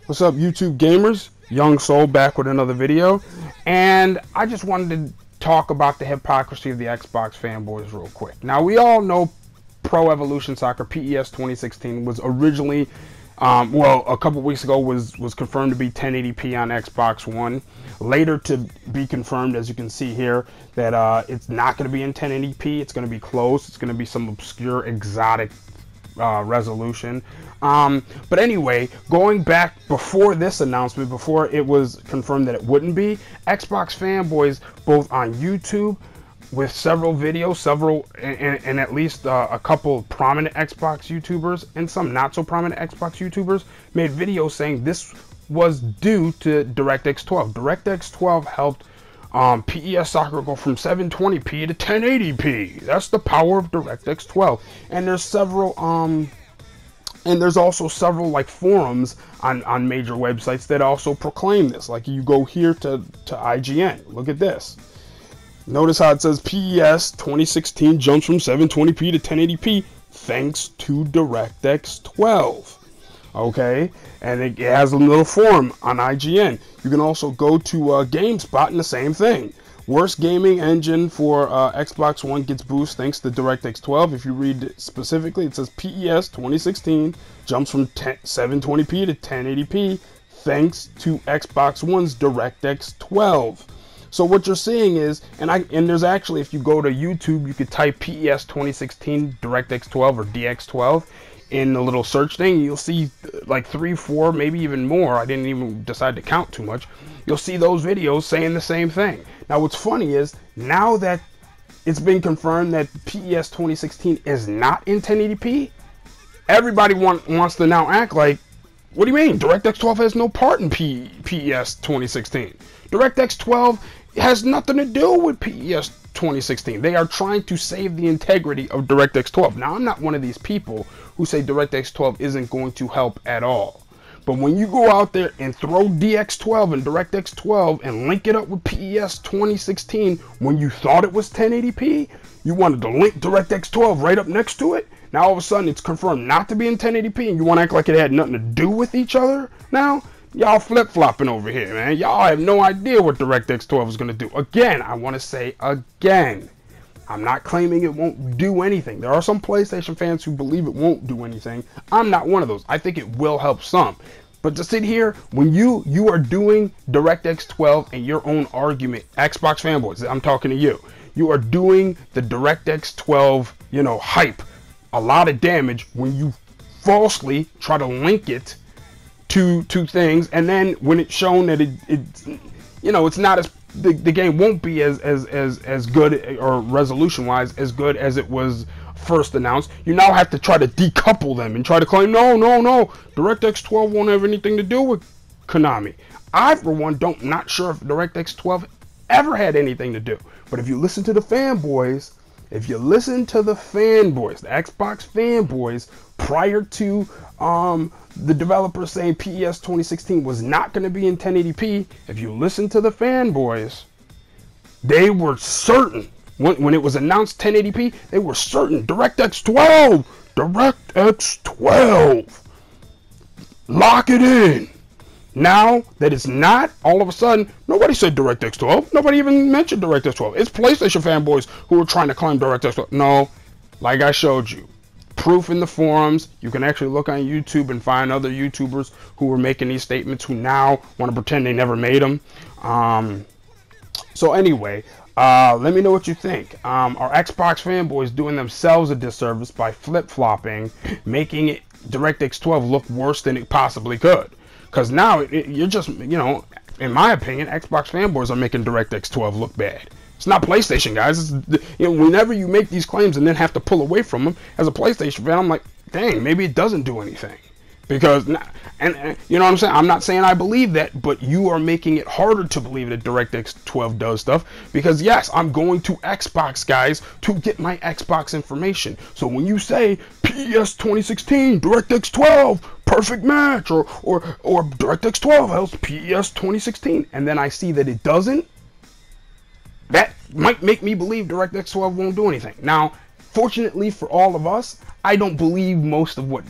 What's up, YouTube gamers? Young Soul back with another video, and I just wanted to talk about the hypocrisy of the Xbox fanboys real quick. Now, we all know Pro Evolution Soccer PES 2016 was originally, well, a couple weeks ago was confirmed to be 1080p on Xbox One. Later to be confirmed, as you can see here, that it's not going to be in 1080p. It's going to be close. It's going to be some obscure, exotic resolution. But anyway, going back before this announcement, before it was confirmed that it wouldn't be, Xbox fanboys, both on YouTube with several videos, and at least a couple prominent Xbox YouTubers and some not so prominent Xbox YouTubers, made videos saying this was due to DirectX 12. DirectX 12 helped PES Soccer go from 720p to 1080p. That's the power of DirectX 12. And there's several and there's also several like forums on major websites that also proclaim this. Like you go here to IGN. Look at this. Notice how it says PES 2016 jumps from 720p to 1080p thanks to DirectX 12. Okay, and it has a little forum on IGN. You can also go to GameSpot and the same thing. Worst gaming engine for Xbox One gets boost thanks to DirectX 12. If you read it specifically, it says PES 2016 jumps from 720p to 1080p thanks to Xbox One's DirectX 12. So what you're seeing is, and there's actually, if you go to YouTube, you could type PES 2016 DirectX 12 or DX12 in the little search thing. You'll see like 3, 4, maybe even more. I didn't even decide to count too much. You'll see those videos saying the same thing. Now what's funny is, now that it's been confirmed that PES 2016 is not in 1080p, everybody wants to now act like, what do you mean? DirectX 12 has no part in PES 2016. DirectX 12 has nothing to do with PES 2016. They are trying to save the integrity of DirectX 12. Now, I'm not one of these people who say DirectX 12 isn't going to help at all. But when you go out there and throw DX12 and DirectX 12 and link it up with PES 2016 when you thought it was 1080p, you wanted to link DirectX 12 right up next to it. Now all of a sudden it's confirmed not to be in 1080p and you want to act like it had nothing to do with each other now? Y'all flip-flopping over here, man. Y'all have no idea what DirectX 12 is going to do. Again, I want to say again, I'm not claiming it won't do anything. There are some PlayStation fans who believe it won't do anything. I'm not one of those. I think it will help some. But to sit here, when you are doing DirectX 12 and your own argument, Xbox fanboys, I'm talking to you. You are doing the DirectX 12, hype, a lot of damage when you falsely try to link it to things, and then when it's shown that it's not as the game won't be as good, or resolution wise as good as it was first announced, you now have to try to decouple them and try to claim no, DirectX 12 won't have anything to do with Konami. I for one not sure if DirectX 12 ever had anything to do. But if you listen to the fanboys, the Xbox fanboys, prior to the developers saying PES 2016 was not going to be in 1080p, if you listen to the fanboys, they were certain, when it was announced 1080p, they were certain, DirectX 12, lock it in. Now that it's not, all of a sudden, nobody said DirectX 12. Nobody even mentioned DirectX 12. It's PlayStation fanboys who are trying to claim DirectX 12. No, like I showed you, proof in the forums. You can actually look on YouTube and find other YouTubers who were making these statements who now want to pretend they never made them. So anyway, let me know what you think. Are Xbox fanboys doing themselves a disservice by flip-flopping, making it DirectX 12 look worse than it possibly could? Because now you're just, in my opinion, Xbox fanboys are making DirectX 12 look bad. It's not PlayStation, guys. Whenever you make these claims and then have to pull away from them, as a PlayStation fan, I'm like, dang, maybe it doesn't do anything. Because, and you know what I'm saying? I'm not saying I believe that, but you are making it harder to believe that DirectX 12 does stuff. Because yes, I'm going to Xbox, guys, to get my Xbox information. So when you say PES 2016, DirectX 12, perfect match, or DirectX 12 helps PES 2016, and then I see that it doesn't, that might make me believe DirectX 12 won't do anything. Now, fortunately for all of us, I don't believe most of what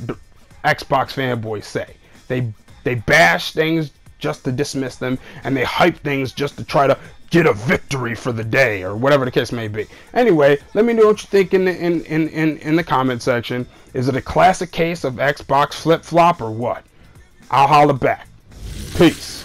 Xbox fanboys say. They They bash things just to dismiss them, and they hype things just to try to get a victory for the day, or whatever the case may be. Anyway, let me know what you think in the comment section. Is it a classic case of Xbox flip-flop or what? I'll holler back. Peace.